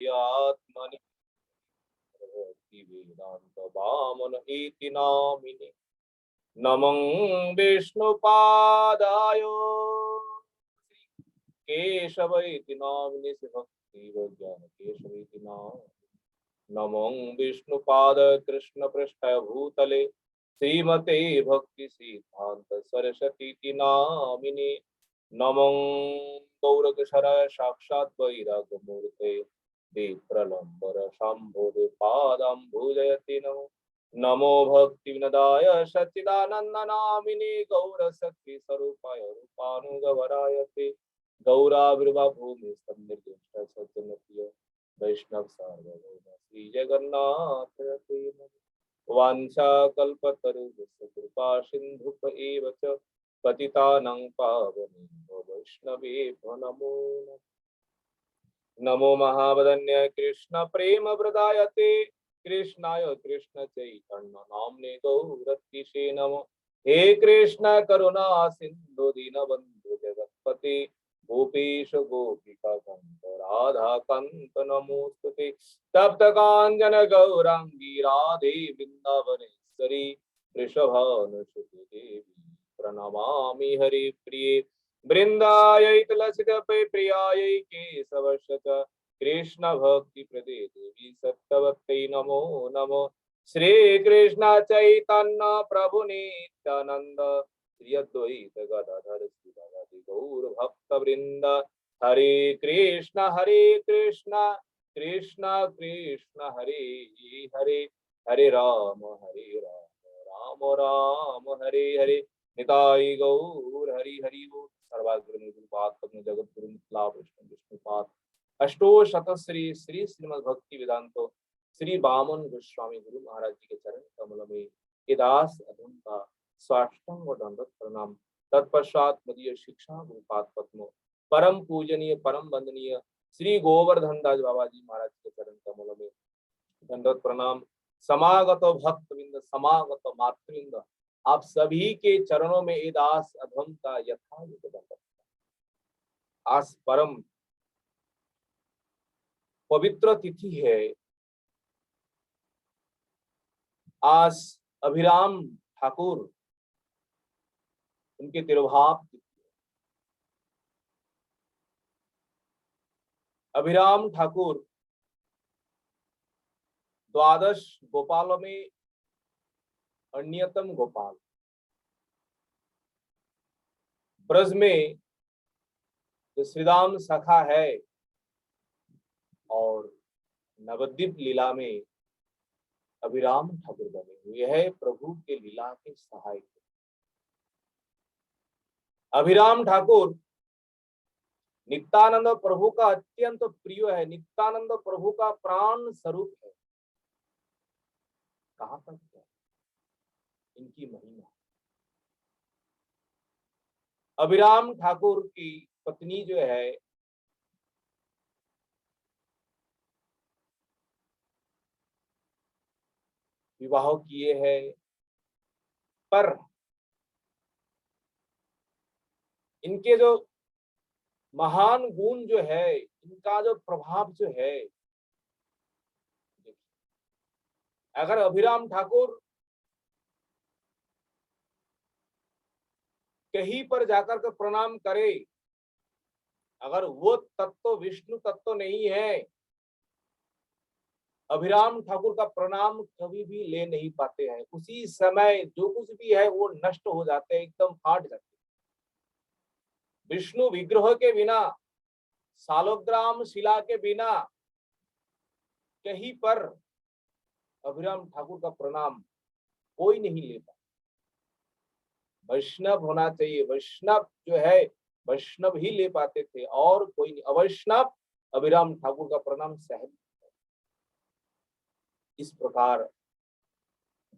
आत्मनि वेदांत वामन इति नामिने नमं विष्णुपादाय केशव इति नामिने भक्ति ज्ञान केशव इति नाम नमं विष्णुपाद कृष्ण पृष्ठाय भूतले श्रीमते भक्ति सिद्धांत सरस्वती इति नामिने नमं गौरक्षराय साक्षात् वैराग्य मूर्ते प्रलंबर शंभोदे पादाम्बुजयति नमो नमो भक्ति विनदाय सच्चिदानंद नामिने गौर शक्ति स्वरूपाय रूपानुगवराय ते गौराविर्भा भूमि संनिर्दिष्ट सज्जनप्रिय वैष्णव सार्वभौम श्री जगन्नाथ ते नमः वांछा कल्पतरुभ्यश्च कृपा सिन्धुभ्य एव च पतितानां पावनेभ्यो वैष्णवेभ्यो नमो नमः नमो महावदन्य कृष्ण प्रेम प्रदायते कृष्णाय कृष्ण चैतन्य नाम्ने गौरतिशे नमो हे कृष्ण करुणा सिंधु दीनबंधु जगत्पते गोपेश गोपिका कांत राधा कांत नमोस्तुते तप्त कांचन गौरांगी राधे वृंदावनेश्वरी वृषभानुसुते देवी प्रणमामि हरि प्रिये वृंदायै तुलसीदपै प्रियायै केशवस्य च कृष्ण भक्ति प्रदे देवी सत्यवत्यै नमो नमो श्री कृष्ण चैतन्य प्रभु नित्यानंद श्री अद्वैत गदाधर श्रीवासादि गौर भक्त वृंद हरे कृष्ण कृष्ण कृष्ण हरे हरे हरे राम राम राम हरे हरे निताई गौर हरि हरि बोल सर्वाग्र जगत गुरु मिथिला विष्णु विष्णुपाद अष्टोशतश्री श्री श्रीमद् भक्ति वेदांतो श्री वामन गोस्वामी गुरु महाराज जी के चरण कमल में ये दास अधम का साष्टांग दंडवत प्रणाम तत्पश्चात मदीय शिक्षा गुरुपाद पद्म परम पूजनीय परम वंदनीय श्री गोवर्धन दास बाबा जी महाराज के चरण कमल में दंडवत प्रणाम समागत भक्तविंद समागत मातृविंद आप सभी के चरणों में ये दास अधम का यथायुग दंडवत। आज परम पवित्र तिथि है। आज अभिराम ठाकुर उनके तिरुभाव तिथि है। अभिराम ठाकुर द्वादश गोपालों में अन्यतम गोपाल। ब्रज में जो श्रीराम सखा है और नवद्वीप लीला में अभिराम ठाकुर बने हुए है प्रभु के लीला के सहायक। अभिराम ठाकुर नित्यानंद प्रभु का अत्यंत प्रिय है। नित्यानंद प्रभु का प्राण स्वरूप है। कहां तक है इनकी महिमा। अभिराम ठाकुर की पत्नी जो है विवाह किए है, पर इनके जो महान गुण जो है, इनका जो प्रभाव जो है, अगर अभिराम ठाकुर कहीं पर जाकर के प्रणाम करे, अगर वो तत्व विष्णु तत्व नहीं है, अभिराम ठाकुर का प्रणाम कभी भी ले नहीं पाते हैं। उसी समय जो कुछ भी है वो नष्ट हो जाते हैं, एकदम फाट जाते हैं। विष्णु विग्रह के बिना, सालोग्राम शिला के बिना कहीं पर अभिराम ठाकुर का प्रणाम कोई नहीं ले पाता। वैष्णव होना चाहिए। वैष्णव जो है वैष्णव ही ले पाते थे और कोई नहीं। अवैष्णव अभिराम ठाकुर का प्रणाम सहन। इस प्रकार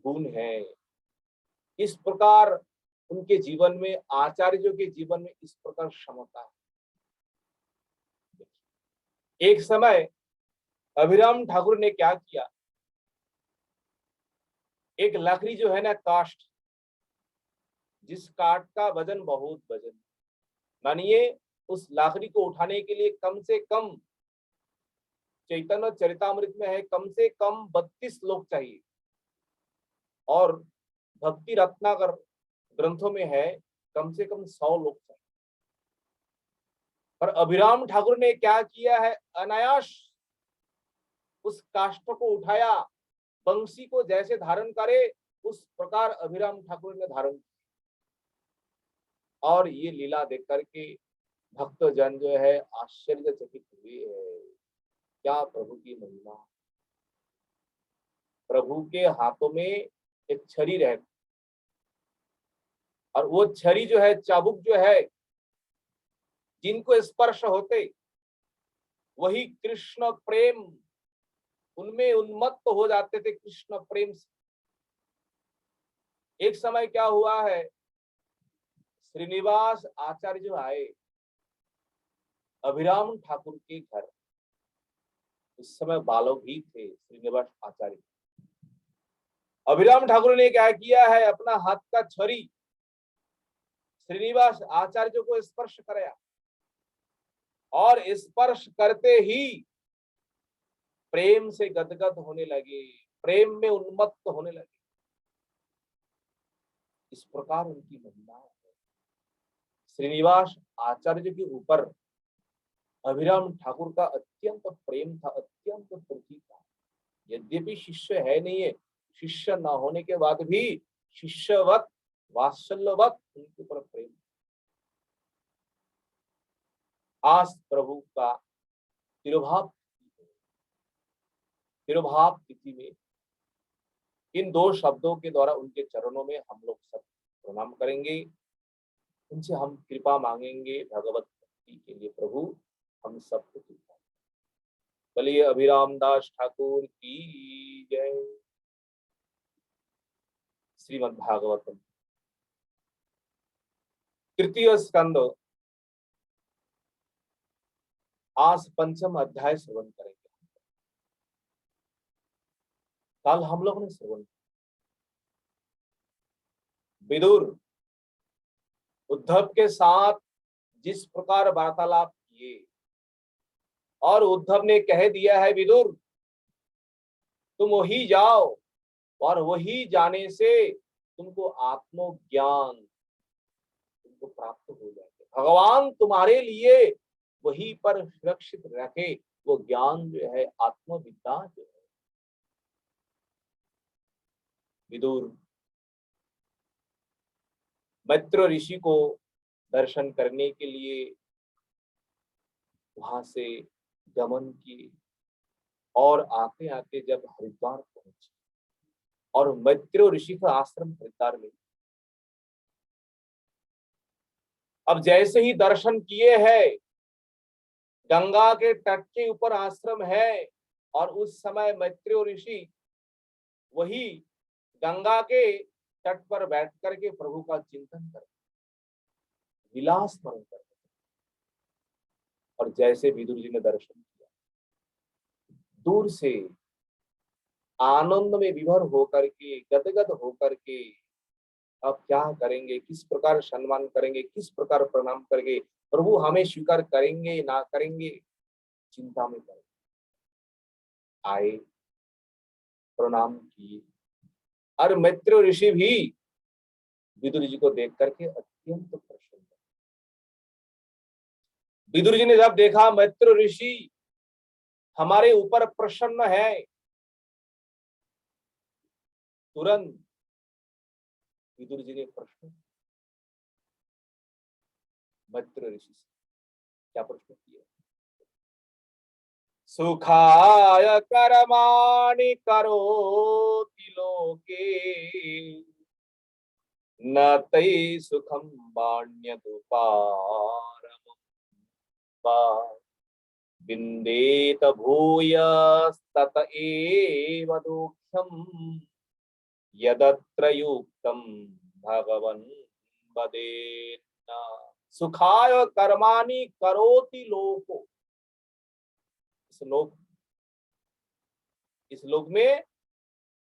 गुण है, इस प्रकार उनके जीवन में, आचार्यों के जीवन में इस प्रकार क्षमता है। एक समय अभिराम ठाकुर ने क्या किया, एक लकड़ी जो है ना, काष्ठ, जिस काठ का वजन बहुत वजन, मानिए उस लकड़ी को उठाने के लिए कम से कम चैतन्य चरितामृत में है कम से कम 32 श्लोक चाहिए, और भक्ति रत्नाकर ग्रंथों में है कम से कम 100 श्लोक चाहिए। पर अभिराम ठाकुर ने क्या किया है, अनायास उस काष्ठ को उठाया, बंसी को जैसे धारण करे उस प्रकार अभिराम ठाकुर ने धारण किया। और ये लीला देख करके भक्तजन जो है आश्चर्यचकित हुए है। क्या प्रभु की महिमा। प्रभु के हाथों में एक छड़ी रहती, और वो छड़ी जो है, चाबुक जो है, जिनको स्पर्श होते वही कृष्ण प्रेम, उनमें उन्मत्त हो जाते थे कृष्ण प्रेम से। एक समय क्या हुआ है, श्रीनिवास आचार्य जो आए अभिराम ठाकुर के घर, उस समय बालक ही थे श्रीनिवास आचार्य। अभिराम ठाकुर ने क्या किया है, अपना हाथ का छड़ी श्रीनिवास आचार्य को स्पर्श कराया, और स्पर्श करते ही प्रेम से गदगद होने लगे, प्रेम में उन्मत्त होने लगे। इस प्रकार उनकी महिमा है। श्रीनिवास आचार्य के ऊपर अभिराम ठाकुर का अत्यंत प्रेम था, अत्यंत प्रीति था। यद्यपि शिष्य है नहीं है, शिष्य न होने के बाद भी शिष्यवत वात्सल्यवत उनके ऊपर प्रेम। आज प्रभु का तिरुभाव तिथि में इन दो शब्दों के द्वारा उनके चरणों में हम लोग सब प्रणाम करेंगे, उनसे हम कृपा मांगेंगे भगवत भक्ति के लिए। प्रभु हम सबको कृपा। बोलिए अभिराम दास ठाकुर की जय। श्रीमद् भागवतम तृतीय स्कंद, आज पंचम अध्याय श्रवण करेंगे। कल हम लोग ने श्रवण विदुर उद्धव के साथ जिस प्रकार वार्तालाप किए, और उद्धव ने कह दिया है विदुर तुम वही जाओ, और वही जाने से तुमको आत्मज्ञान तुमको प्राप्त हो जाएगा। भगवान तुम्हारे लिए वही पर सुरक्षित रखे वो ज्ञान जो है, आत्मविद्या जो है। विदुर मैत्र ऋषि को दर्शन करने के लिए वहां से गमन किए, और आते आते जब हरिद्वार पहुंचे, और मैत्र ऋषि का आश्रम हरिद्वार में। अब जैसे ही दर्शन किए हैं, गंगा के तट के ऊपर आश्रम है, और उस समय मैत्रेय ऋषि वही गंगा के तट पर बैठ करके प्रभु का चिंतन करते, विलास स्मरण करते। और जैसे विदुर जी ने दर्शन किया, दूर से आनंद में विभोर होकर के, गदगद होकर के, अब क्या करेंगे, किस प्रकार सम्मान करेंगे, किस प्रकार प्रणाम करेंगे, प्रभु हमें स्वीकार करेंगे ना करेंगे, चिंता में पड़े। आए, प्रणाम किए, और मैत्रेय ऋषि भी विदुर जी को देख करके अत्यंत प्रसन्न। विदुर जी ने जब देखा मैत्रेय ऋषि हमारे ऊपर प्रसन्न है, तुरंत विदुर जी ने प्रश्न मैत्रेय ऋषि से क्या प्रश्न किया, सुखाय कर्माणि करोति लोके न तै सुखम वाण्यदुपारमं वा विन्देत भूयस्तत एव दुःखम् यदत्र युक्तं भगवन् वदेन्न। सुखाय कर्माणि करोति लोको, इस लोक में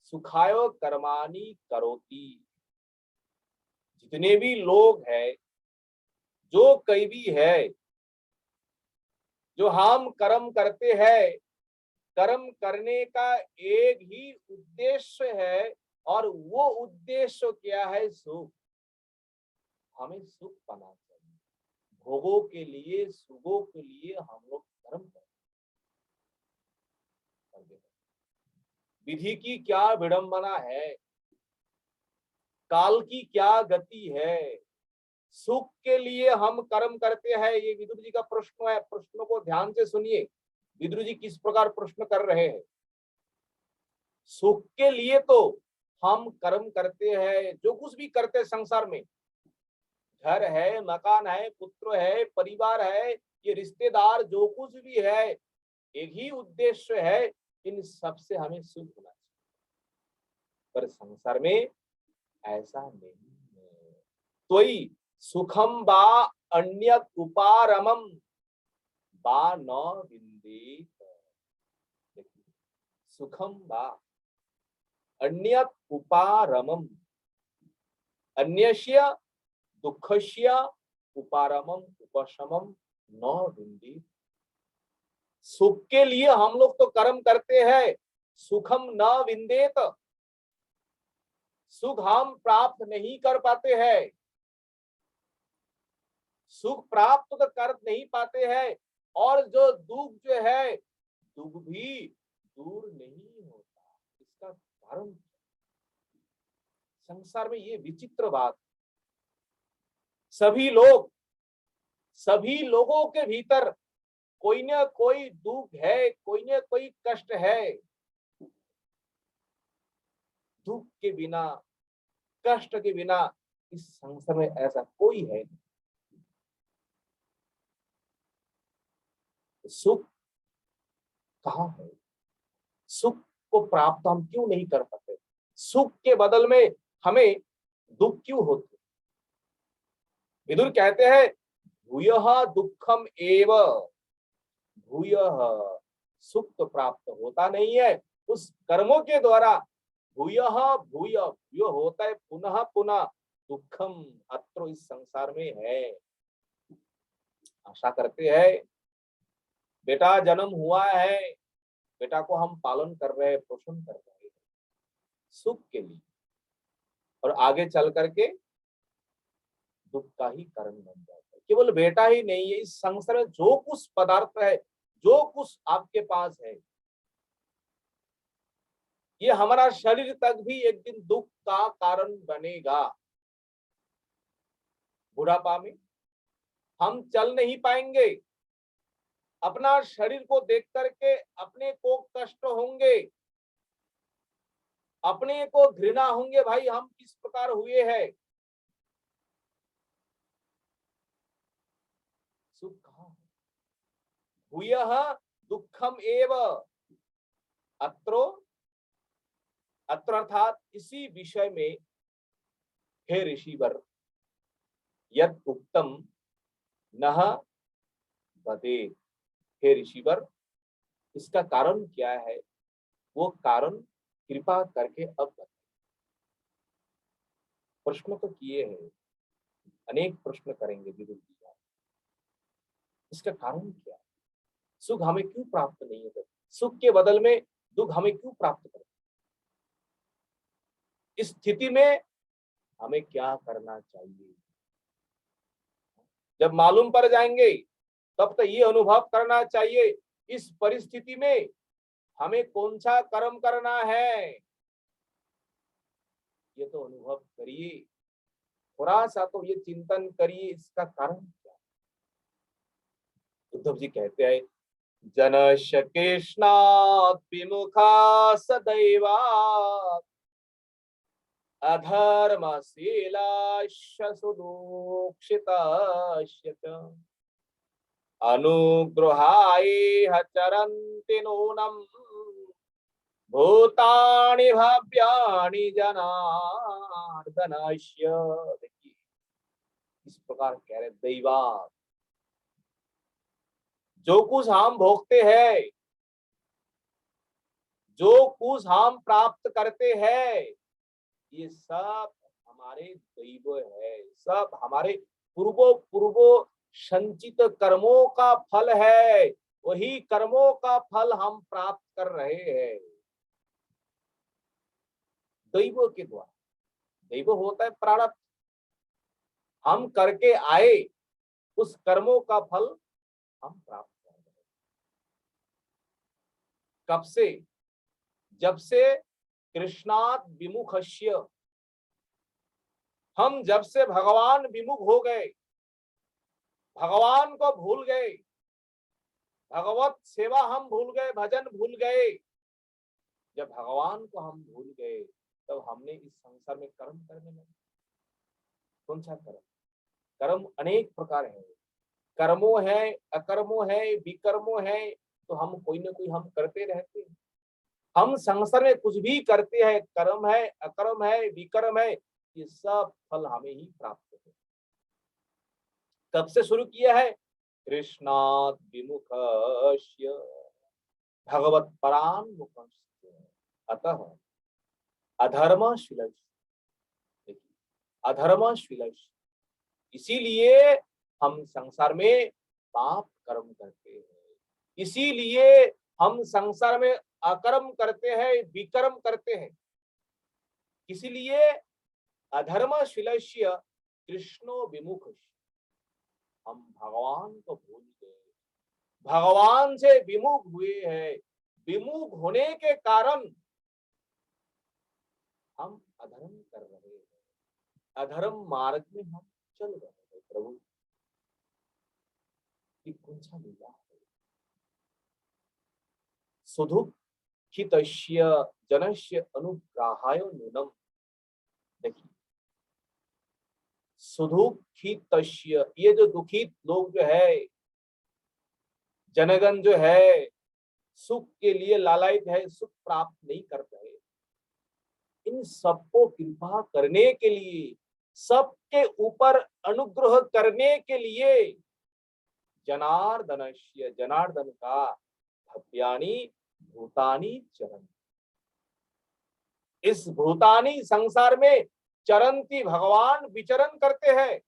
सुखाय कर्माणि करोति, जितने भी लोग हैं, जो कई भी है, जो हम कर्म करते हैं, कर्म करने का एक ही उद्देश्य है, और वो उद्देश्य क्या है? सुख। हमें सुख पाना चाहिए, भोगों के लिए, सुखों के लिए हम लोग कर्म करते हैं। विधि की क्या विडंबना है, काल की क्या गति है, सुख के लिए हम कर्म करते हैं। ये विदुर जी का प्रश्न है। प्रश्न को ध्यान से सुनिए, विदुर जी किस प्रकार प्रश्न कर रहे हैं। सुख के लिए तो हम कर्म करते हैं, जो कुछ भी करते हैं संसार में, घर है, मकान है, पुत्र है, परिवार है, ये रिश्तेदार, जो कुछ भी है, एक ही उद्देश्य है, इन सब से हमें सुख होना चाहिए। पर संसार में ऐसा नहीं है। तोई सुखम बा अन्यत उपारमम बा न विंदेत। देखिए, सुखम बा अन्यत उपारमम, अन्यस्य दुःखस्य उपारमम उपशमम न विंदेत। सुख के लिए हम लोग तो कर्म करते हैं, सुखम न विंदेत, सुख हम प्राप्त नहीं कर पाते हैं, सुख प्राप्त तो कर नहीं पाते हैं, और जो दुख जो है, दुख भी दूर नहीं होता। इसका कारण संसार में ये विचित्र बात, सभी लोग, सभी लोगों के भीतर कोई ना कोई दुख है, कोई ना कोई कष्ट है। दुख के बिना, कष्ट के बिना इस संसार में ऐसा कोई है नहीं। सुख कहाँ है? सुख को प्राप्त हम क्यों नहीं कर पाते? सुख के बदल में हमें दुख क्यों होते? विदुर कहते हैं, भूयः दुखम एव, भूयः, सुख तो प्राप्त होता नहीं है उस कर्मों के द्वारा। भूयः भूय, भूय होता है पुनः पुनः, दुखम अत्र इस संसार में है। आशा करते हैं, बेटा जन्म हुआ है, बेटा को हम पालन कर रहे हैं, पोषण कर रहे हैं सुख के लिए, और आगे चल करके दुख का ही कारण बन जाता है। केवल बेटा ही नहीं है, इस संसार में जो कुछ पदार्थ है, जो कुछ आपके पास है, ये हमारा शरीर तक भी एक दिन दुख का कारण बनेगा। बुढ़ापा में हम चल नहीं पाएंगे, अपना शरीर को देख करके अपने को कष्ट होंगे, अपने को घृणा होंगे, भाई हम किस प्रकार हुए हैं। सुख कहाँ है? भूयः दुखम एव अत्रो, अत्र अर्थात इसी विषय में, हे ऋषिवर, यद उक्तम नह बदे, हे ऋषिवर, इसका कारण क्या है? वो कारण कृपा करके अब बताइए। प्रश्न तो किए हैं, अनेक प्रश्न करेंगे विदुर जी। इसका कारण क्या है? सुख हमें क्यों प्राप्त नहीं होता? सुख के बदल में दुख हमें क्यों प्राप्त करते? इस स्थिति में हमें क्या करना चाहिए? जब मालूम पड़ जाएंगे, तब तो ये अनुभव करना चाहिए, इस परिस्थिति में हमें कौन सा कर्म करना है, ये तो अनुभव करिए। थोड़ा सा तो ये चिंतन करिए, इसका कारण क्या? उद्धव जी कहते हैं, जनस्य कृष्णात् विमुखा सदैवा अधर्मशीलाश्च सुदुक्षिताश्च च अनुगृहायेह चरन्ति नूनम् भूतानि भव्यानि जनार्दनस्य। देखिए, इस प्रकार कह रहे, दैवा, जो कुछ हम भोगते हैं, जो कुछ हम प्राप्त करते हैं, ये सब हमारे दैव है, सब हमारे पूर्वो पूर्वो संचित कर्मों का फल है। वही कर्मों का फल हम प्राप्त कर रहे हैं दैव के द्वारा। दैव होता है प्रारब्ध, हम करके आए उस कर्मों का फल हम प्राप्त कर रहे हैं। कब से? जब से कृष्णात् विमुखस्य, हम जब से भगवान विमुख हो गए, भगवान को भूल गए, भगवत सेवा हम भूल गए, भजन भूल गए, जब भगवान को हम भूल गए तब हमने इस संसार में कर्म करने लगे। कौन सा कर्म? कर्म अनेक प्रकार है, कर्मो है, अकर्मो है, विकर्मो है, तो हम कोई ना कोई हम करते रहते हैं। हम संसार में कुछ भी करते हैं, कर्म है, अकर्म है, विकर्म है, ये सब फल हमें ही प्राप्त है। कब से शुरू किया है? कृष्णात् विमुखस्य भगवत परान्मुखस्य अतः अधर्मशीलस्य। देखिए, अधर्मशीलस्य, इसीलिए हम संसार में पाप कर्म करते हैं, इसीलिए हम संसार में अकर्म करते हैं, विकर्म करते हैं। इसीलिए अधर्मशीलस्य कृष्णो विमुख, हम भगवान को भूल गए, भगवान से विमुख हुए हैं। विमुख होने के कारण हम अधर्म कर रहे हैं, अधर्म मार्ग में हम चल रहे हैं। प्रभु की कौन सा लीला है? सुदुःखितस्य जनस्य अनुग्रहाय नूनम। देखिए, सुदुःखितस्य, ये जो दुखित लोग जो है, जनगण जो है, सुख के लिए लालायित है, सुख प्राप्त नहीं कर रहे, इन सबको कृपा करने के लिए, सबके ऊपर अनुग्रह करने के लिए जनार्दनस्य, जनार्दन का भव्यानि भूतानि चरण, इस भूतानी संसार में चरंती भगवान विचरण करते हैं।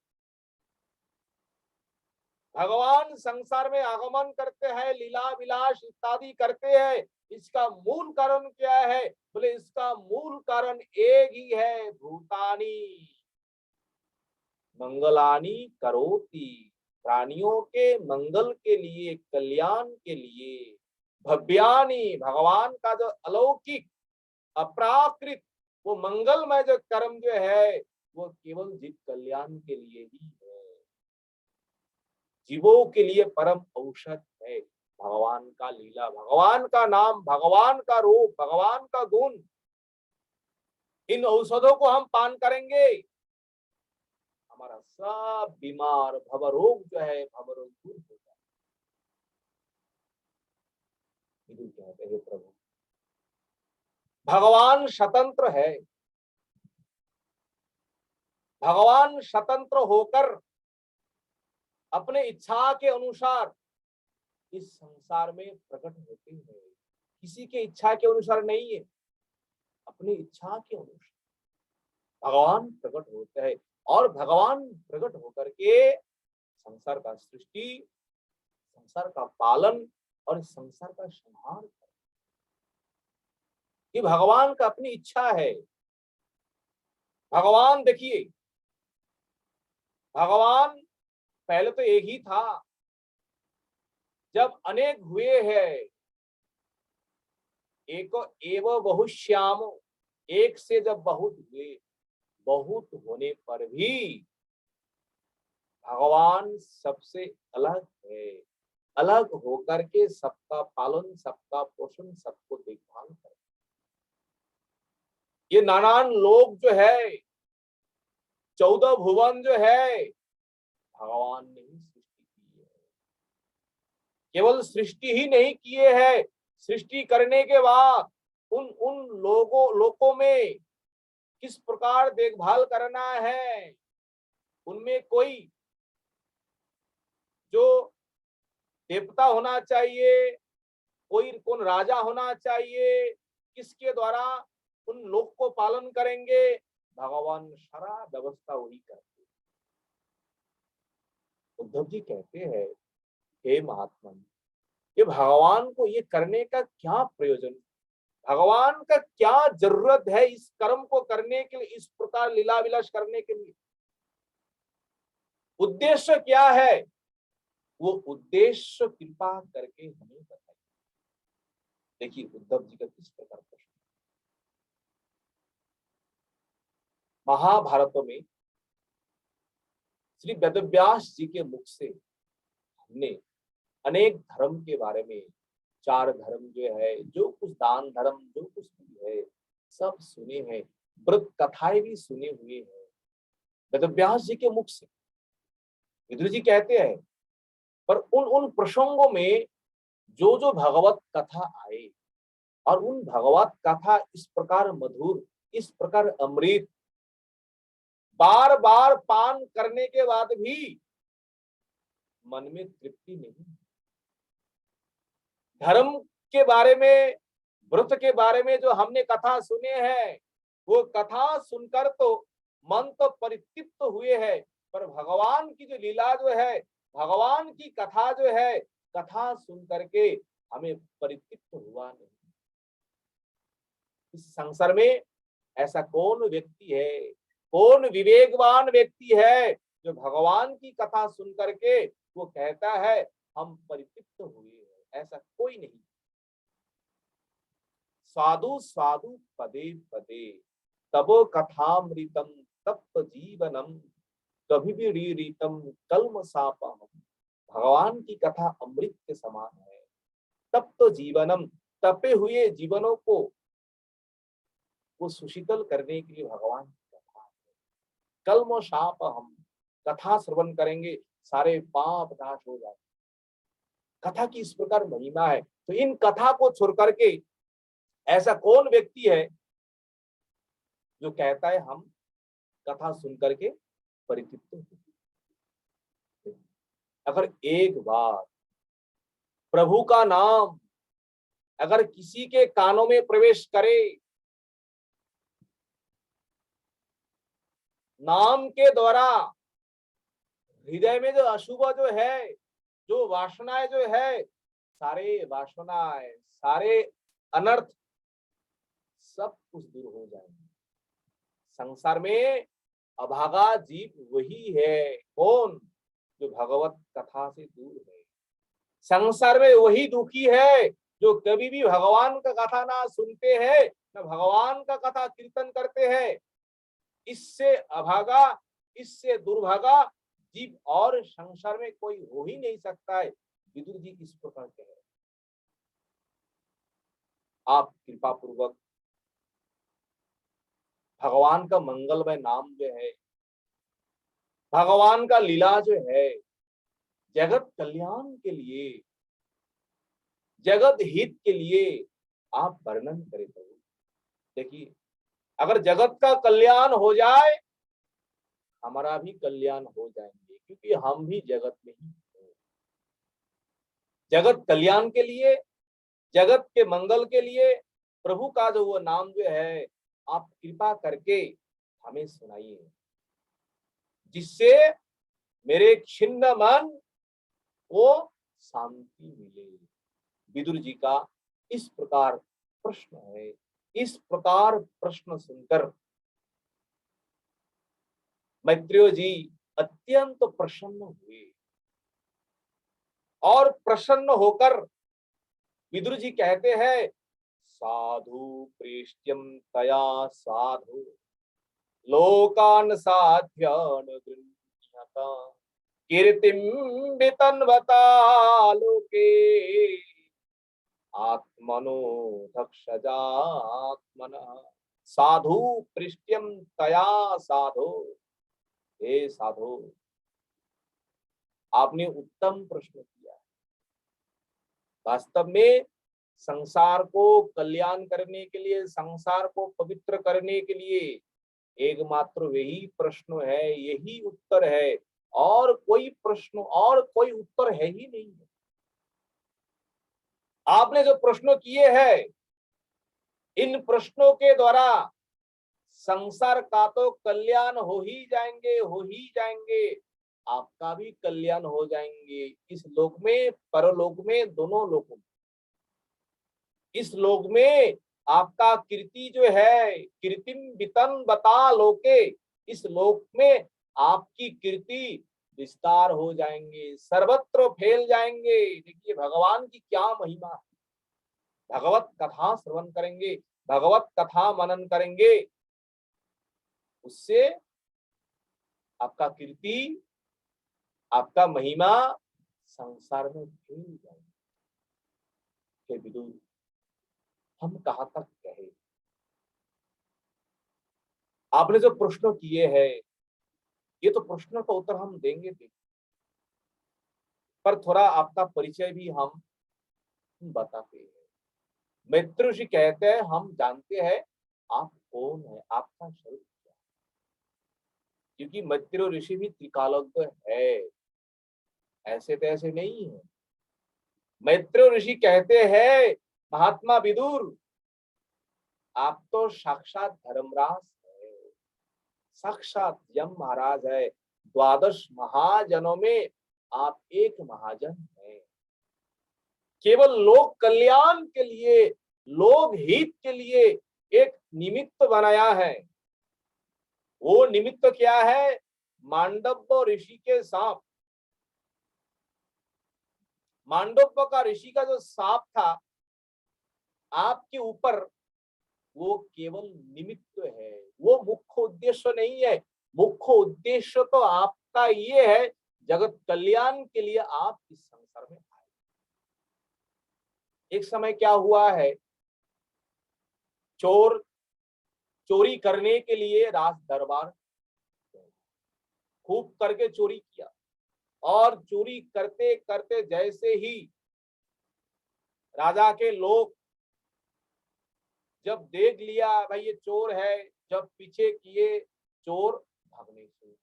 भगवान संसार में आगमन करते हैं, लीला विलास इत्यादि करते हैं। इसका मूल कारण क्या है? बोले इसका मूल कारण एक ही है, भूतानी मंगलानी करोति, प्राणियों के मंगल के लिए, कल्याण के लिए, भव्यानी, भगवान का जो अलौकिक अपराकृत वो मंगलमय जो कर्म जो है, वो केवल जीव कल्याण के लिए ही है, जीवों के लिए परम औषध है। भगवान का लीला, भगवान का नाम, भगवान का रूप, भगवान का गुण, इन औषधों को हम पान करेंगे, हमारा सब बीमार भवरोग जो है, भवरोग दूर हो जाए। कहते हैं प्रभु भगवान स्वतंत्र है, भगवान स्वतंत्र होकर अपने इच्छा के अनुसार इस संसार में प्रकट होते हैं। किसी के इच्छा के अनुसार नहीं है, अपनी इच्छा के अनुसार भगवान प्रकट होते हैं। और भगवान प्रकट होकर के संसार का सृष्टि, संसार का पालन और संसार का संहार करते, ये भगवान का अपनी इच्छा है। भगवान देखिए, भगवान पहले तो एक ही था, जब अनेक हुए हैं, एक एव बहुश्याम, एक से जब बहुत हुए, बहुत होने पर भी भगवान सबसे अलग है, अलग होकर के सबका पालन, सबका पोषण, सबको देखभाल करते। ये नानान लोग जो है, 14 भुवन जो है, भगवान ने ही सृष्टि की है। केवल सृष्टि ही नहीं किए है, सृष्टि करने के बाद उन उन लोगों में किस प्रकार देखभाल करना है, उनमें कोई जो देवता होना चाहिए, कोई कौन राजा होना चाहिए, किसके द्वारा उन लोग को पालन करेंगे, भगवान सारा व्यवस्था वही करते। उद्धव जी कहते हैं, हे महात्मा, ये भगवान को ये करने का क्या प्रयोजन, भगवान का क्या जरूरत है इस कर्म को करने के लिए, इस प्रकार लीला विलास करने के लिए, उद्देश्य क्या है? वो उद्देश्य कृपा करके हमें बताइए। देखिए उद्धव जी का किस प्रकार प्रश्न, महाभारत में श्री वेदव्यास जी के मुख से हमने अनेक धर्म के बारे में, चार धर्म जो है, जो कुछ दान धर्म जो कुछ भी है सब सुने हैं, व्रत कथाएं भी सुने हुए हैं वेदव्यास जी के मुख से। विदुर जी कहते हैं पर उन उन प्रसंगों में जो जो भगवत कथा आए और उन भगवत कथा इस प्रकार मधुर, इस प्रकार अमृत, बार बार पान करने के बाद भी मन में तृप्ति नहीं। धर्म के बारे में, व्रत के बारे में जो हमने कथा सुने हैं, वो कथा सुनकर तो मन तो परितृप्त हुए है, पर भगवान की जो लीला जो है, भगवान की कथा जो है, कथा सुन करके हमें परितृप्त हुआ नहीं। इस संसार में ऐसा कौन व्यक्ति है, कौन विवेकवान व्यक्ति है जो भगवान की कथा सुन करके वो कहता है हम परितृप्त हुए हैं? ऐसा कोई नहीं। साधु साधु पदे पदे तबो कथामृतम तप्त जीवनम कभी भी रीतम कल्म सापम। भगवान की कथा अमृत के समान है। तप्त जीवनम, तपे हुए जीवनों को वो सुशीतल करने के लिए भगवान की कथा है। कल्म शाप, हम कथा श्रवण करेंगे सारे पाप नाश हो जाए। कथा की इस प्रकार महिमा है। तो इन कथा को छोड़ करके ऐसा कौन व्यक्ति है जो कहता है हम कथा सुन करके परितृप्त हो। अगर एक बार प्रभु का नाम अगर किसी के कानों में प्रवेश करे, नाम के द्वारा हृदय में जो अशुभ जो है, जो वासनाएं जो है, सारे वासनाएं, सारे अनर्थ सब कुछ दूर हो जाएंगे। संसार में अभागा जीव वही है, कौन? जो भगवत कथा से दूर है। संसार में वही दुखी है जो कभी भी भगवान का कथा ना सुनते हैं, न भगवान का कथा कीर्तन करते हैं। इससे अभागा, इससे दुर्भागा जीव और संसार में कोई हो ही नहीं सकता है। विदुर जी इस प्रकार कह रहे। आप कृपा पूर्वक भगवान का मंगलमय नाम जो है, भगवान का लीला जो है, जगत कल्याण के लिए, जगत हित के लिए आप वर्णन करें प्रभु। देखिए अगर जगत का कल्याण हो जाए, हमारा भी कल्याण हो जाएंगे, क्योंकि हम भी जगत में ही हैं। जगत कल्याण के लिए, जगत के मंगल के लिए प्रभु का जो वो नाम जो है, आप कृपा करके हमें सुनाइए, जिससे मेरे छिन्न मन को शांति मिले। विदुर जी का इस प्रकार प्रश्न है। इस प्रकार प्रश्न सुनकर मैत्रेय जी अत्यंत प्रसन्न हुए और प्रसन्न होकर विदुर जी कहते हैं साधु प्रेष्ट्यम तया साधु लोकान साध्यन गृह्णता कीर्तिम वितन्वता लोके आत्मनो दक्षजात्मनः साधु पृष्ठ्यम तया साधो। हे साधु, आपने उत्तम प्रश्न किया। वास्तव में संसार को कल्याण करने के लिए, संसार को पवित्र करने के लिए एकमात्र वही प्रश्न है, यही उत्तर है, और कोई प्रश्न और कोई उत्तर है ही नहीं है। आपने जो प्रश्न किए हैं, इन प्रश्नों के द्वारा संसार का तो कल्याण हो ही जाएंगे, हो ही जाएंगे, आपका भी कल्याण हो जाएंगे, इस लोक में परलोक में, दोनों लोकों में। इस लोक में आपका कीर्ति जो है, कीर्तिम वितन बता लोके, इस लोक में आपकी कीर्ति विस्तार हो जाएंगे, सर्वत्र फैल जाएंगे। देखिए भगवान की क्या महिमा है। भगवत कथा श्रवण करेंगे, भगवत कथा मनन करेंगे, उससे आपका कीर्ति, आपका महिमा संसार में फैल जाएगी। हे विदुर, हम कहाँ तक कहे? आपने जो प्रश्न किए हैं, ये तो प्रश्न का उत्तर हम देंगे, पर थोड़ा आपका परिचय भी हम बताते हैं। मैत्र ऋषि कहते हैं, हम जानते हैं आप कौन है, आपका स्वरूप क्या है। क्योंकि मैत्र ऋषि भी त्रिकालज्ञ है, ऐसे तो ऐसे नहीं है। मैत्र ऋषि कहते हैं, महात्मा विदुर, आप तो साक्षात धर्मराज है, साक्षात यम महाराज है। द्वादश महाजनों में आप एक महाजन है। केवल लोक कल्याण के लिए, लोक हित के लिए एक निमित्त बनाया है। वो निमित्त क्या है? मांडव्य ऋषि के सांप, मांडव्य का ऋषि का जो सांप था आपके ऊपर, वो केवल निमित्त है, वो मुख्य उद्देश्य नहीं है। मुख्य उद्देश्य तो आपका ये है, जगत कल्याण के लिए आप इस संसार में आए। एक समय क्या हुआ है, चोर चोरी करने के लिए राज दरबार खूब करके चोरी किया, और चोरी करते करते जैसे ही राजा के लोग जब देख लिया भाई ये चोर है, जब पीछे किए, चोर भागने से,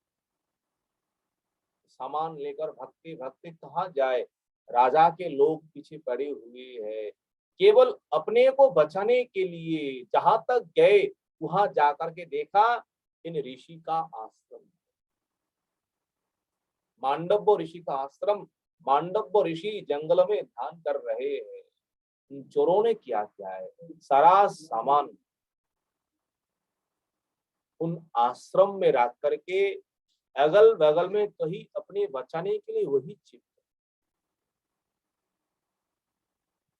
सामान लेकर भगते भगते कहाँ जाए, राजा के लोग पीछे पड़े हुए हैं। केवल अपने को बचाने के लिए जहां तक गए, वहां जाकर के देखा इन ऋषि का आश्रम, मांडव्य ऋषि का आश्रम। मांडव्य ऋषि जंगल में ध्यान कर रहे हैं। इन चोरों ने क्या किया है, सारा सामान उन आश्रम में रख करके अगल बगल में कहीं अपने बचाने के लिए वही छिप,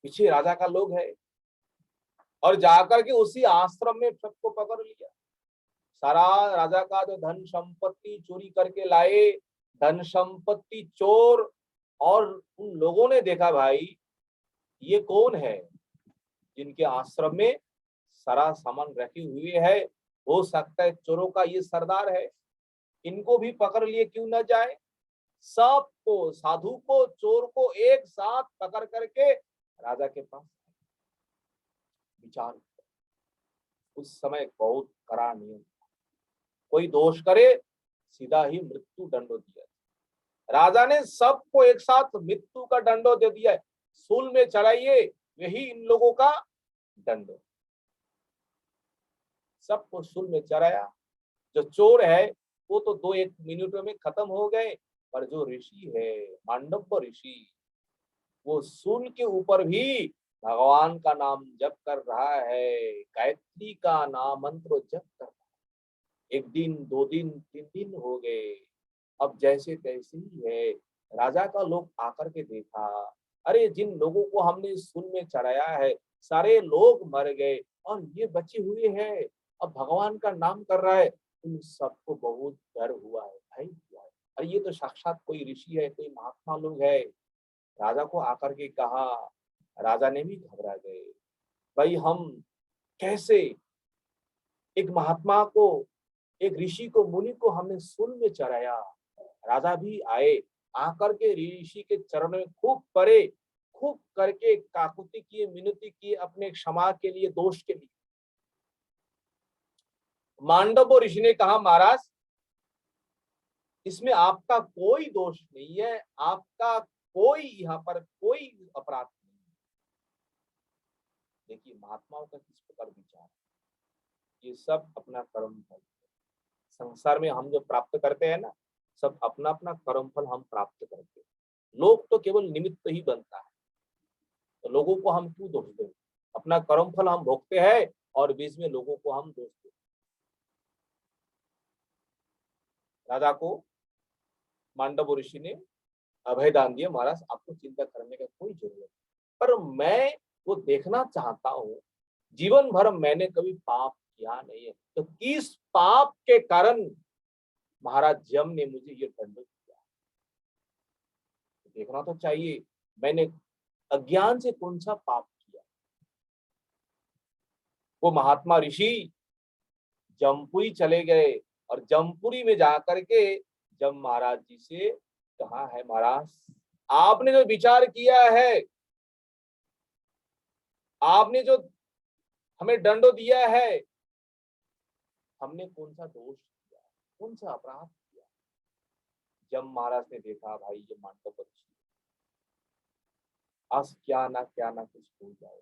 पीछे राजा का लोग है, और जाकर के उसी आश्रम में सबको पकड़ लिया। सारा राजा का जो धन संपत्ति चोरी करके लाए, धन संपत्ति चोर। और उन लोगों ने देखा भाई ये कौन है जिनके आश्रम में सारा सामान रखे हुए है, हो सकता है चोरों का ये सरदार है, इनको भी पकड़ लिए क्यों न जाए। सबको, साधु को, चोर को एक साथ पकड़ करके राजा के पास विचार। उस समय बहुत कड़ा नियम, कोई दोष करे सीधा ही मृत्यु दंडो दिया। राजा ने सबको एक साथ मृत्यु का दंडो दे दिया है, सूल में चढ़ाइए, यही इन लोगों का दंडो। सबको सूल में चढ़ाया। जो चोर है वो तो 2-1 मिनटों में खत्म हो गए, पर जो ऋषि है, मांडव्य ऋषि, वो सूल के ऊपर भी भगवान का नाम जप कर रहा है, गायत्री का नाम मंत्र जप कर रहा है। 1 दिन, 2 दिन, 3 दिन हो गए, अब जैसे तैसे ही है। राजा का लोग आकर के देखा, अरे जिन लोगों को हमने सूल में चढ़ाया है सारे लोग मर गए, और ये बचे हुए हैं, अब भगवान का नाम कर रहा है। उन सबको बहुत डर हुआ है, भाई हुआ है, अरे ये तो साक्षात कोई ऋषि है, कोई महात्मा लोग है। राजा को आकर के कहा, राजा ने भी घबरा गए, भाई हम कैसे एक महात्मा को, एक ऋषि को, मुनि को हमने सूल में चढ़ाया। राजा भी आए, आकर के ऋषि के चरणों में खूब पड़े, खूब करके काकुति किए, मिनती किए अपने क्षमा के लिए, दोष के लिए। मांडव ऋषि ने कहा, महाराज इसमें आपका कोई दोष नहीं है, आपका कोई यहाँ पर कोई अपराध नहीं है। देखिए महात्माओं का किस प्रकार विचार, ये सब अपना कर्म फल, संसार में हम जो प्राप्त करते हैं ना, सब अपना अपना कर्म फल हम प्राप्त करते हैं। लोग तो केवल निमित्त ही बनता है, तो लोगों को हम क्यों दोष दें? अपना कर्म फल हम भोगते हैं और बीच में लोगों को हम दोष देते हैं। राजा को मांडव ऋषि ने अभय दान दिया, महाराज आपको चिंता करने का कोई जरूरत नहीं, पर मैं वो देखना चाहता हूँ, जीवन भर मैंने कभी पाप किया नहीं है, तो किस पाप के कारण महाराज जम ने मुझे ये दंड दिया? तो देखना तो चाहिए, मैंने अज्ञान से कौन सा पाप किया। वो महात्मा ऋषि जमपुरी चले गए और जमपुरी में जाकर के जम महाराज जी से कहा है, महाराज आपने जो विचार किया है, आपने जो हमें दंडो दिया है, हमने कौन सा दोष किया, कौन सा अपराध किया? जब महाराज ने देखा भाई ये मांडव पक्षी आज क्या ना कुछ हो जाए।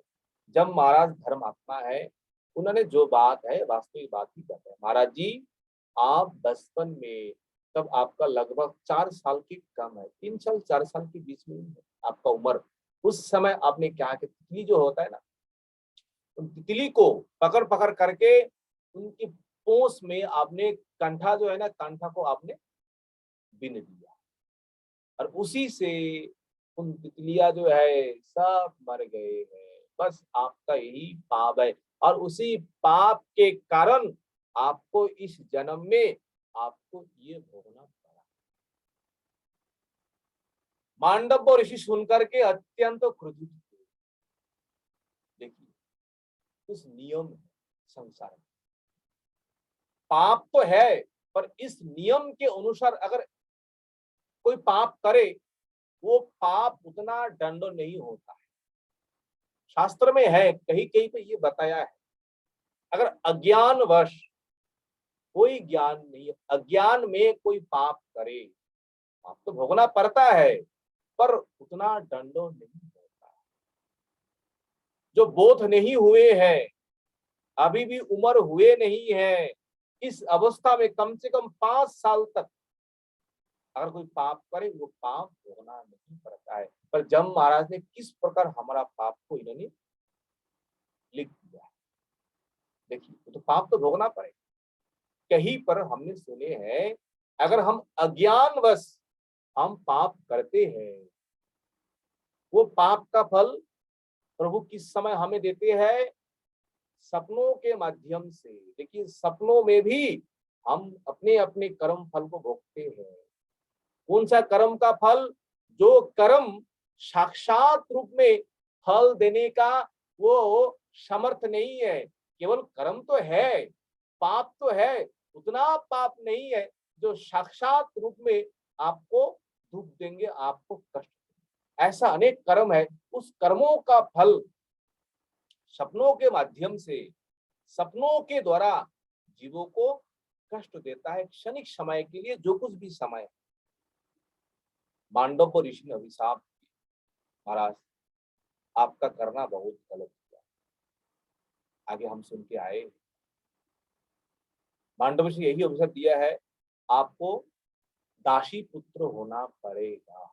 जब महाराज धर्मात्मा है, उन्होंने जो बात है वास्तविक बात ही कहते हैं। महाराज जी आप बचपन में, तब आपका लगभग 4 साल की कम है, 3 साल 4 साल के बीच में है आपका उम्र, उस समय आपने क्या किया? तितली जो होता है ना, उन तितली को पकड़ पकड़ करके उनकी पोंछ में आपने कंठा जो है ना, कंठा को आपने बिन दिया और उसी से उन तितलियां जो है सब मर गए हैं। बस आपका यही पाप है और उसी पाप के कारण आपको इस जन्म में आपको ये भोगना पड़ा। मांडव ऋषि सुनकर के अत्यंत क्रोधित हुए। देखिए कुछ नियम है संसार में, पाप तो है पर इस नियम के अनुसार अगर कोई पाप करे, वो पाप उतना दंड नहीं होता है। शास्त्र में है, कहीं कहीं पे ये बताया है, अगर अज्ञानवश, कोई ज्ञान नहीं, अज्ञान में कोई पाप करे, पाप तो भोगना पड़ता है पर उतना दंडो नहीं होता। जो बोध नहीं हुए हैं, अभी भी उम्र हुए नहीं है, इस अवस्था में कम से कम 5 साल तक अगर कोई पाप करे, वो पाप भोगना नहीं पड़ता है। पर जब महाराज ने किस प्रकार हमारा पाप को इन्होंने लिख दिया। देखिए वो तो पाप तो भोगना पड़ेगा। कहीं पर हमने सुने हैं, अगर हम अज्ञानवश हम पाप करते हैं, वो पाप का फल प्रभु किस समय हमें देते हैं? सपनों के माध्यम से। देखिए सपनों में भी हम अपने अपने कर्म फल को भोगते हैं। कौन सा कर्म का फल? जो कर्म साक्षात रूप में फल देने का वो समर्थ नहीं है, केवल कर्म तो है, पाप तो है, उतना पाप नहीं है जो साक्षात रूप में आपको दुख देंगे, आपको कष्ट देंगे। ऐसा अनेक कर्म है, उस कर्मों का फल सपनों के माध्यम से, सपनों के द्वारा जीवों को कष्ट देता है क्षणिक समय के लिए, जो कुछ भी समय। मांडव को ऋषि ने अभिशाप दिया, महाराज आपका करना बहुत गलत किया। आगे हम सुन के आए, मांडव ऋषि यही अभिशाप दिया है, आपको दासी पुत्र होना पड़ेगा।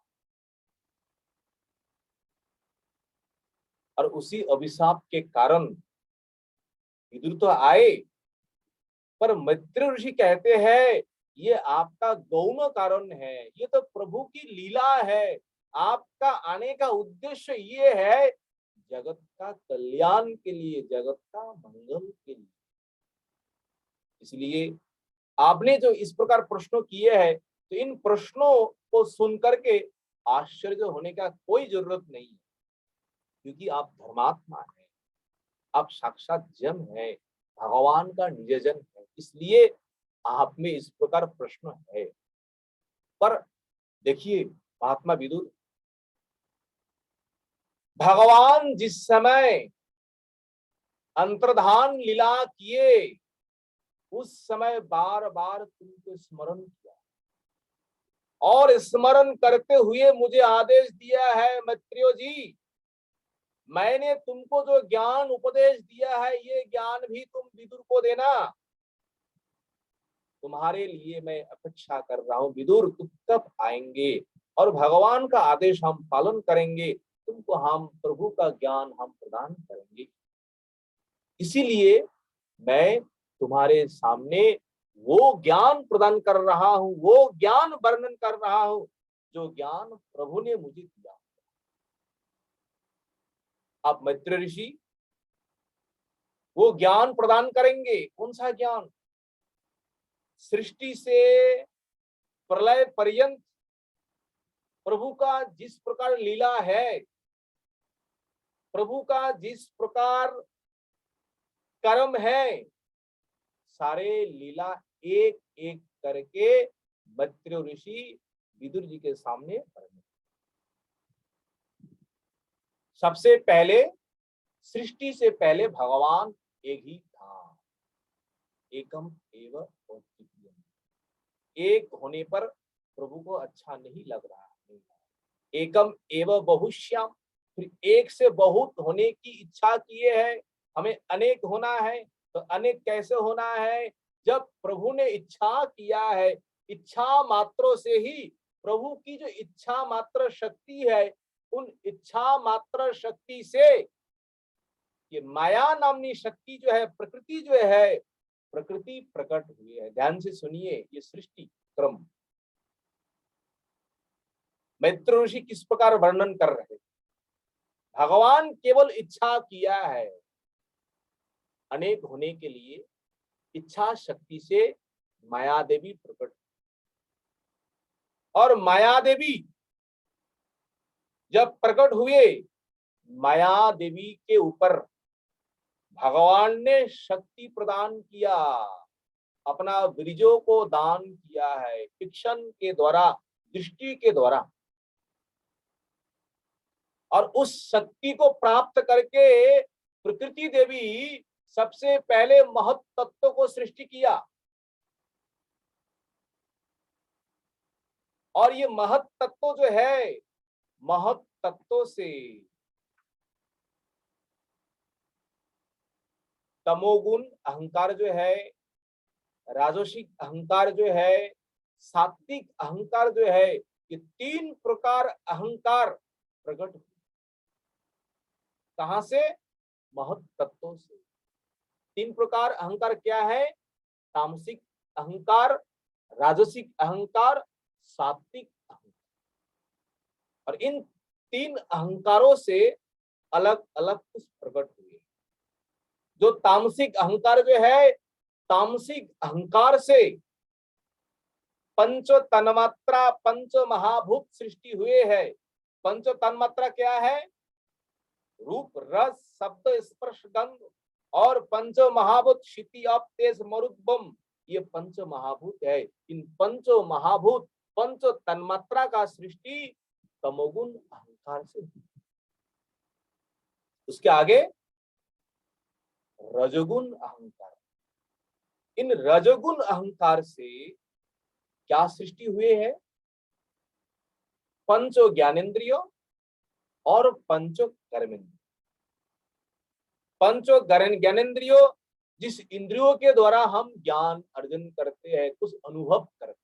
और उसी अभिशाप के कारण विदुर तो आए, पर मैत्रेय ऋषि कहते हैं ये आपका गौण कारण है, ये तो प्रभु की लीला है। आपका आने का उद्देश्य ये है जगत का कल्याण के लिए, जगत का मंगल के लिए। इसलिए आपने जो इस प्रकार प्रश्नों किए हैं, तो इन प्रश्नों को सुन करके आश्चर्य होने का कोई जरूरत नहीं है, क्योंकि आप धर्मात्मा हैं, आप साक्षात जन है, भगवान का निजजन है, इसलिए आप में इस प्रकार प्रश्न है। पर देखिए महात्मा विदुर, भगवान जिस समय अंतर्धान लीला किए, उस समय बार बार तुमको स्मरण किया और स्मरण करते हुए मुझे आदेश दिया है, मैत्रेय जी मैंने तुमको जो ज्ञान उपदेश दिया है, ये ज्ञान भी तुम विदुर को देना। तुम्हारे लिए मैं अपेक्षा कर रहा हूँ विदुर, तुम कब आएंगे और भगवान का आदेश हम पालन करेंगे, तुमको हम प्रभु का ज्ञान हम प्रदान करेंगे। इसीलिए मैं तुम्हारे सामने वो ज्ञान प्रदान कर रहा हूँ, वो ज्ञान वर्णन कर रहा हूँ जो ज्ञान प्रभु ने मुझे दिया। अब मैत्र ऋषि वो ज्ञान प्रदान करेंगे। कौन सा ज्ञान? सृष्टि से प्रलय पर्यंत प्रभु का जिस प्रकार लीला है, प्रभु का जिस प्रकार कर्म है, सारे लीला एक एक करके मैत्रेय ऋषि विदुर जी के सामने वर्णन। सबसे पहले सृष्टि से पहले भगवान एक ही था, एकम एव अद्वितीयम। एक होने पर प्रभु को अच्छा नहीं लग रहा है। एकम एव बहुश्याम, फिर एक से बहुत होने की इच्छा किए है, हमें अनेक होना है। तो अनेक कैसे होना है? जब प्रभु ने इच्छा किया है, इच्छा मात्रों से ही प्रभु की जो इच्छा मात्र शक्ति है, उन इच्छा मात्र शक्ति से ये माया नामनी शक्ति जो है, प्रकृति जो है, प्रकृति प्रकट हुई है। ध्यान से सुनिए ये सृष्टि क्रम मैत्र ऋषि किस प्रकार वर्णन कर रहे हैं। भगवान केवल इच्छा किया है अनेक होने के लिए, इच्छा शक्ति से माया देवी प्रकट, और माया देवी जब प्रकट हुए, माया देवी के ऊपर भगवान ने शक्ति प्रदान किया, अपना बीजों को दान किया है, शिक्षण के द्वारा, दृष्टि के द्वारा। और उस शक्ति को प्राप्त करके प्रकृति देवी सबसे पहले महत् तत्व को सृष्टि किया, और ये महत् तत्व जो है, महत् तत्व से तमोगुण अहंकार जो है, राजसिक अहंकार जो है, सात्विक अहंकार जो है, ये तीन प्रकार अहंकार प्रकट हुए। कहां से? महत् तत्वों से। तीन प्रकार अहंकार क्या है? तामसिक अहंकार, राजसिक अहंकार, सात्विक अहंकार। और इन तीन अहंकारों से अलग अलग कुछ प्रकट हुए। जो तामसिक अहंकार जो है, तामसिक अहंकार से पंच तन्मात्रा, पंच महाभूत सृष्टि हुए हैं। पंच तन्मात्रा क्या है? रूप, रस, शब्द, स्पर्श, गंध, और पंच महाभूत क्षिति, आप, तेज, मरुत, बम, ये पंच महाभूत है। इन पंच महाभूत, पंच तन्मात्रा का सृष्टि तमोगुण अहंकार से। उसके आगे रजोगुण अहंकार। इन रजोगुण अहंकार से क्या सृष्टि हुए है? पंचो ज्ञानेन्द्रियों और पंचो कर्मेंद्रियों। पंचो ज्ञानेन्द्रियों, जिस इंद्रियों के द्वारा हम ज्ञान अर्जन करते हैं, कुछ अनुभव करते हैं,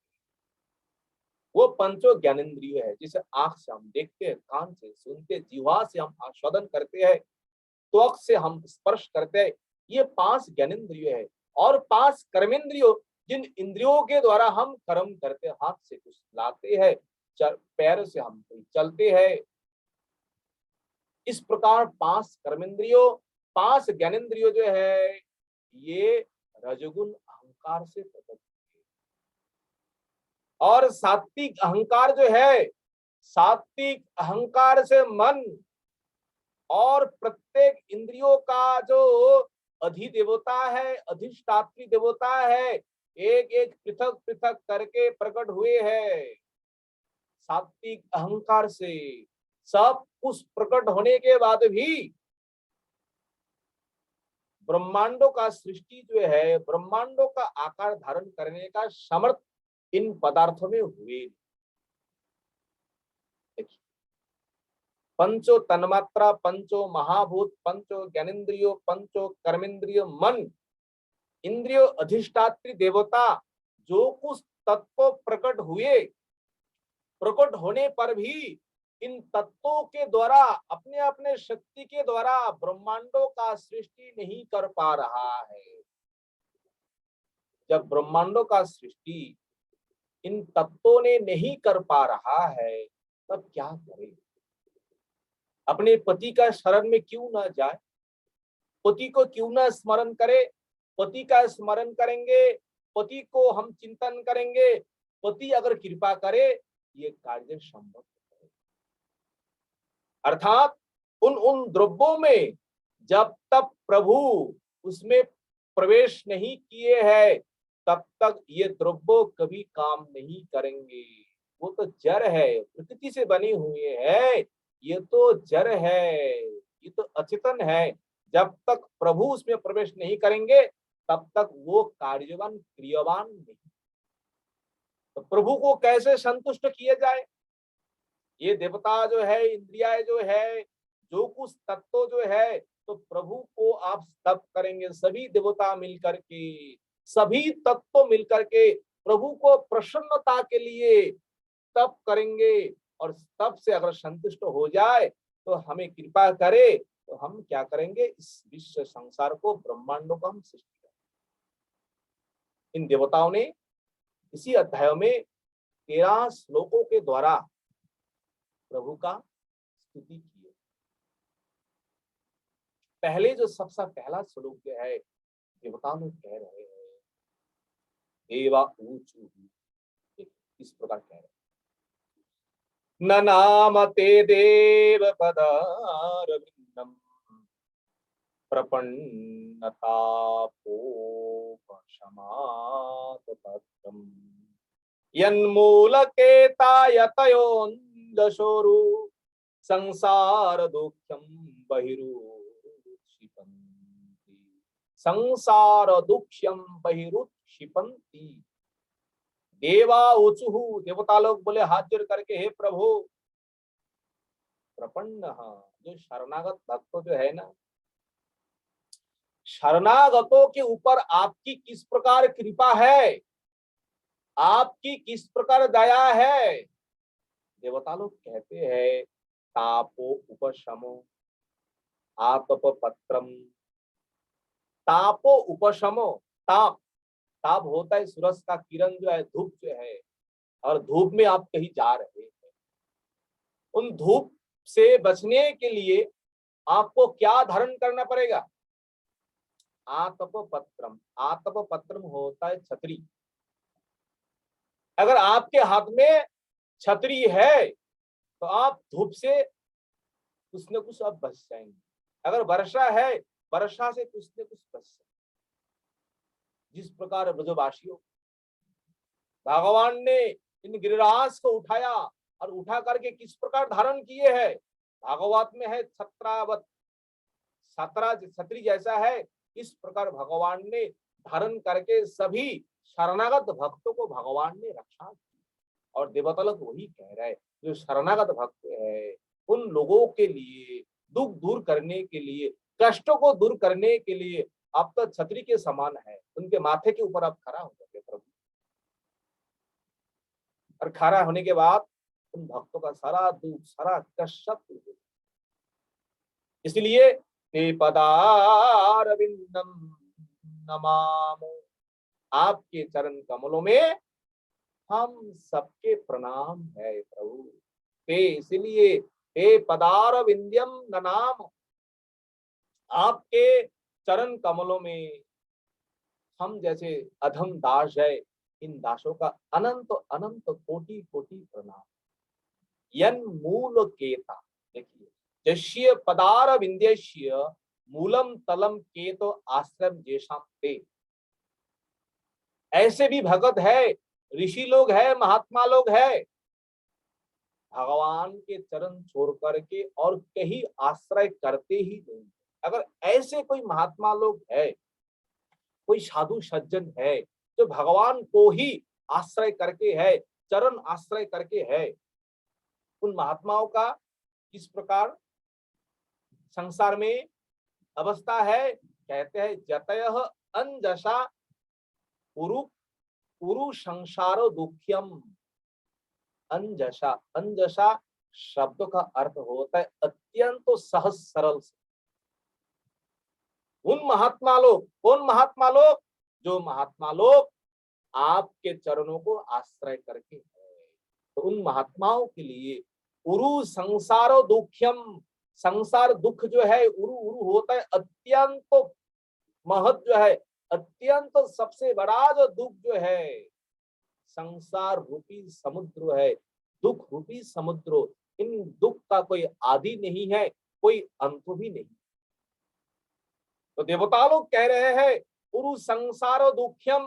वो पंचो ज्ञानेन्द्रिय है। जिसे आंख से हम देखते हैं, कान से सुनते, जीवा से हम आस्वादन करते हैं, त्वक से हम स्पर्श करते हैं, ये पांच ज्ञानेन्द्रिय है। और पांच कर्मेंद्रियों, जिन इंद्रियों के द्वारा हम कर्म करते, हाथ से कुछ लाते हैं, पैर से हम चलते हैं। इस प्रकार पांच कर्मेंद्रियों, पांच ज्ञानेन्द्रियों जो है, ये रजोगुण अहंकार से प्रकट हुए। और सात्विक अहंकार जो है, सात्विक अहंकार से मन और प्रत्येक इंद्रियों का जो अधिदेवता है, अधिष्ठात्री देवता है, एक एक पृथक पृथक करके प्रकट हुए हैं। सात्विक अहंकार से सब कुछ प्रकट होने के बाद भी ब्रह्मांडों का सृष्टि जो है, ब्रह्मांडों का आकार धारण करने का समर्थ इन पदार्थों में हुए। पंचो तन्मात्रा, पंचो महाभूत, पंचो ज्ञानेन्द्रियो, पंचो कर्मेंद्रियो, मन, इंद्रियो अधिष्ठात्री देवता, जो कुछ तत्व प्रकट हुए, प्रकट होने पर भी इन तत्वों के द्वारा, अपने अपने शक्ति के द्वारा ब्रह्मांडों का सृष्टि नहीं कर पा रहा है। जब ब्रह्मांडों का सृष्टि इन तत्वों ने नहीं कर पा रहा है, तब क्या करे? अपने पति का शरण में क्यों ना जाए? पति को क्यों ना स्मरण करे? पति का स्मरण करेंगे, पति को हम चिंतन करेंगे, पति अगर कृपा करे, ये कार्य संभव है। अर्थात उन उन द्रव्यों में जब तक प्रभु उसमें प्रवेश नहीं किए हैं, तब तक ये द्रव्य कभी काम नहीं करेंगे। वो तो जड़ है, प्रकृति से बने हुए है, ये तो जड़ है, ये तो अचेतन है। जब तक प्रभु उसमें प्रवेश नहीं करेंगे, तब तक वो कार्यवान क्रियावान नहीं। तो प्रभु को कैसे संतुष्ट किया जाए? ये देवता जो है, इंद्रिया जो है, जो कुछ तत्व जो है, तो प्रभु को आप स्तव करेंगे। सभी देवता मिलकर के, सभी तत्व मिलकर के प्रभु को प्रसन्नता के लिए तप करेंगे। और तप से अगर संतुष्ट हो जाए तो हमें कृपा करे, तो हम क्या करेंगे? इस विश्व संसार को, ब्रह्मांडों को हम सृष्टि करेंगे। इन देवताओं ने इसी अध्याय में 13 श्लोकों के द्वारा प्रभु का स्तुति की है। पहले जो सबसे पहला श्लोक जो है, देवताओं ने कह रहे हैं, देवा ऊंचू, इस प्रकार कह रहे हैं, न नाम ते देव पदारविंदम प्रपन्नतापोपशमातपत्रम् यन्मूलकेतायतयोऽन्धशोरु संसार दुःखं बहिरुक्षिपन्ति, संसार दुःखं बहिरुक्षिपन्ति। देवा ऊचुहु, देवता लोग बोले हाथ जोड़ करके, हे प्रभु, प्रपन्न, जो शरणागत भक्त जो है ना, शरणागतों के ऊपर आपकी किस प्रकार कृपा है, आपकी किस प्रकार दया है। देवता लोग कहते हैं, तापो उपशमो आतप पत्रम। तापो उपशमो, ताप, ताप होता है सूरज का किरण जो है, धूप जो है, और धूप में आप कहीं जा रहे हैं, उन धूप से बचने के लिए आपको क्या धारण करना पड़ेगा? आतप पत्रम। आतप पत्रम होता है छतरी। अगर आपके हाथ में छतरी है तो आप धूप से कुछ न कुछ आप बच जाएंगे। अगर वर्षा है, वर्षा से कुछ न कुछ बच जाएंगे। जिस प्रकार ब्रजवासियों, भगवान ने इन गिरिराज को उठाया और उठा करके किस प्रकार धारण किए हैं। भागवत में है, छत्रावत, छत्रा छतरी जैसा है, इस प्रकार भगवान ने धारण करके सभी शरणागत भक्तों को भगवान ने रक्षा की। और देवता लोग वही कह रहे हैं, जो शरणागत भक्त है, उन लोगों के लिए दुख दूर करने के लिए, कष्टों को दूर करने के लिए आप तो छतरी के समान है, उनके माथे के ऊपर आप खड़ा हो जाते प्रभु। और खड़ा होने के बाद उन भक्तों का सारा दुख, सारा कष्ट सब दूर हो जाता। इसलिए ते पदारविंदम नमामो, आपके चरण कमलों में हम सबके प्रणाम है प्रभु। ते, इसलिए ते पदारविंदम ननाम, आपके चरण कमलों में हम जैसे अधम दास है, इन दासों का अनंत अनंत कोटि कोटि प्रणाम। यन मूल केता, देखिए, जश्य पदार विंध्यश्य मूलम तलम केतो आश्रम जेशाम ते। ऐसे भी भगत है, ऋषि लोग है, महात्मा लोग है, भगवान के चरण छोड़ करके और कहीं आश्रय करते ही नहीं। अगर ऐसे कोई महात्मा लोग है, कोई साधु सज्जन है, जो भगवान को ही आश्रय करके है, चरण आश्रय करके है, उन महात्माओं का किस प्रकार संसार में अवस्था है। कहते हैं, जतयः अंजसा पुरु उरु संसारो दुख्यम अंजसा। अंजसा शब्द का अर्थ होता है अत्यंत सहज सरल से। उन महात्मा लोग, कौन महात्मा लोग? जो महात्मा लोग आपके चरणों को आश्रय करके है। तो उन महात्माओं के लिए उरु संसारो दुख्यम, संसार दुख जो है उरु उरु होता है अत्यंत महत जो है, अत्यंत सबसे बड़ा जो दुख जो है, संसार रूपी समुद्र है, दुख रूपी समुद्र। इन दुख का कोई आदि नहीं है, कोई अंत भी नहीं। तो देवता लोग कह रहे हैं उरु संसारो दुख्यम,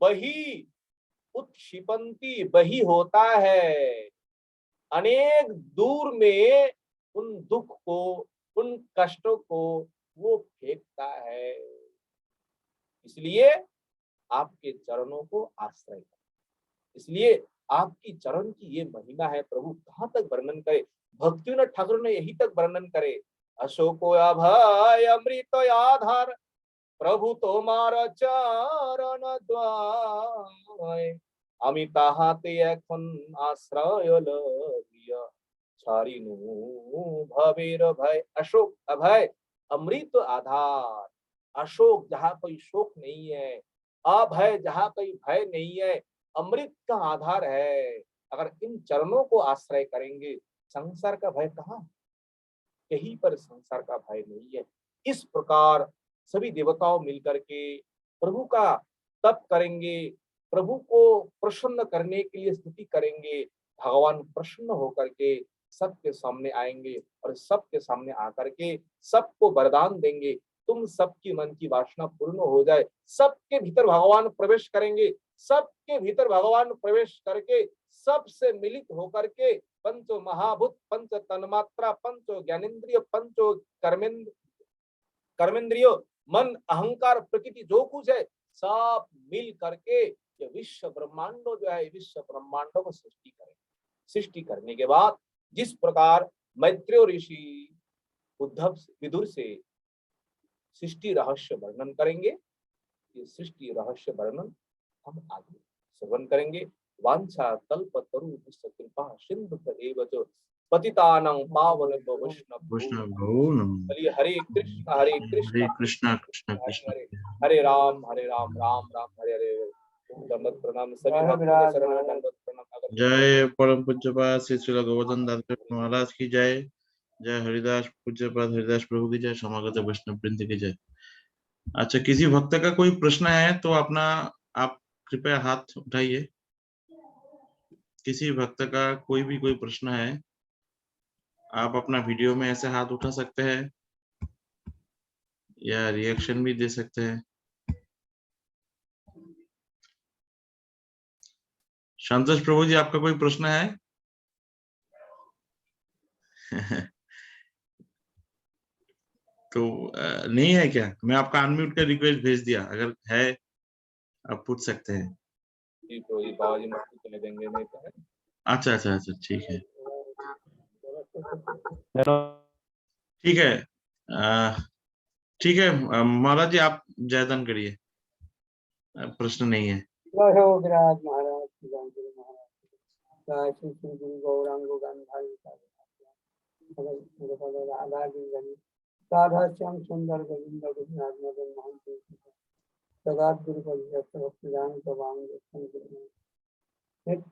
बही उत्क्षिपंती, बही होता है अनेक दूर में उन दुख को, उन कष्टों को वो फेंकता है। इसलिए आपके चरणों को आश्रय करें। इसलिए आपकी चरण की ये महिमा है प्रभु, कहां तक वर्णन करे। भक्तिविनोद ठाकुर ने यही तक वर्णन करे। अशोको अभय अमृत आधार, प्रभु तोमार चरण द्वय, আমি তাহাতে এখন আশ্রয় লইয়া ছাড়িনু भवेर भय। अशोक अभय अमृत आधार, अशोक जहाँ कोई शोक नहीं है, अभय जहाँ कोई भय नहीं है, अमृत का आधार है। अगर इन चरणों को आश्रय करेंगे, संसार का भय कहाँ, कहीं पर संसार का भय नहीं है। इस प्रकार सभी देवताओं मिलकर के प्रभु का तप करेंगे, प्रभु को प्रसन्न करने के लिए स्तुति करेंगे। भगवान प्रसन्न होकर के सबके सामने आएंगे और सबके सामने आकर के सबको वरदान देंगे, तुम सबकी मन की वासना पूर्ण हो जाए। सबके भीतर भगवान प्रवेश करेंगे, सबके भीतर भगवान प्रवेश करके सबसे मिलित होकर के पंचो महाभूत, पंच तन्मात्रा, पंचो ज्ञानेन्द्रिय, पंचो कर्मेंद्रियो, मन, अहंकार, प्रकृति जो कुछ है सब मिल करके ये विश्व ब्रह्मांडो जो है, विश्व ब्रह्मांडों को सृष्टि करेंगे। सृष्टि करने के बाद जिस प्रकार मैत्रेय ऋषि उद्धव विदुर से सृष्टि रहस्य वर्णन करेंगे, ये सृष्टि रहस्य वर्णन हम आगे श्रवण करेंगे। वांछा कल्पतरु कृपा सिंधु एव च पतितानां पावनेभ्यो वैष्णवेभ्यो नमः। हरे कृष्ण हरे कृष्ण कृष्णा कृष्ण हरे कृष्ण हरे, हरे राम राम राम हरे हरे। दंडवत प्रणाम सभी भक्तों के शरण में, दंडवत प्रणाम। जय परम पूज्यपाद श्री श्रील गोवर्धन दास महाराज की जय। जय हरिदास पूज्यपाद हरिदास प्रभु की जय। समागत वैष्णव वृंद की जय। अच्छा, किसी भक्त का कोई प्रश्न है तो अपना आप कृपया हाथ उठाइए। किसी भक्त का कोई प्रश्न है, आप अपना वीडियो में ऐसे हाथ उठा सकते हैं या रिएक्शन भी दे सकते हैं। शांतोष प्रभु जी, आपका कोई प्रश्न है? तो नहीं है क्या? मैं आपका अनम्यूट का रिक्वेस्ट भेज दिया, अगर है आप पूछ सकते हैं। जी तो ये बाबा जी मस्ती चले देंगे नहीं तो है। अच्छा अच्छा अच्छा, ठीक है ठीक है ठीक है। महाराज जी आप जयदान करिए, प्रश्न नहीं है। विराज महाराज की जय, गुरु महाराज श्री श्री गुरु गौरांग गांधारी राधा गिंगनी राधा श्याम सुंदर गोविंद गोपीनाथ मदन मोहन जगत गुरु भक्तिदान प्रभांग नित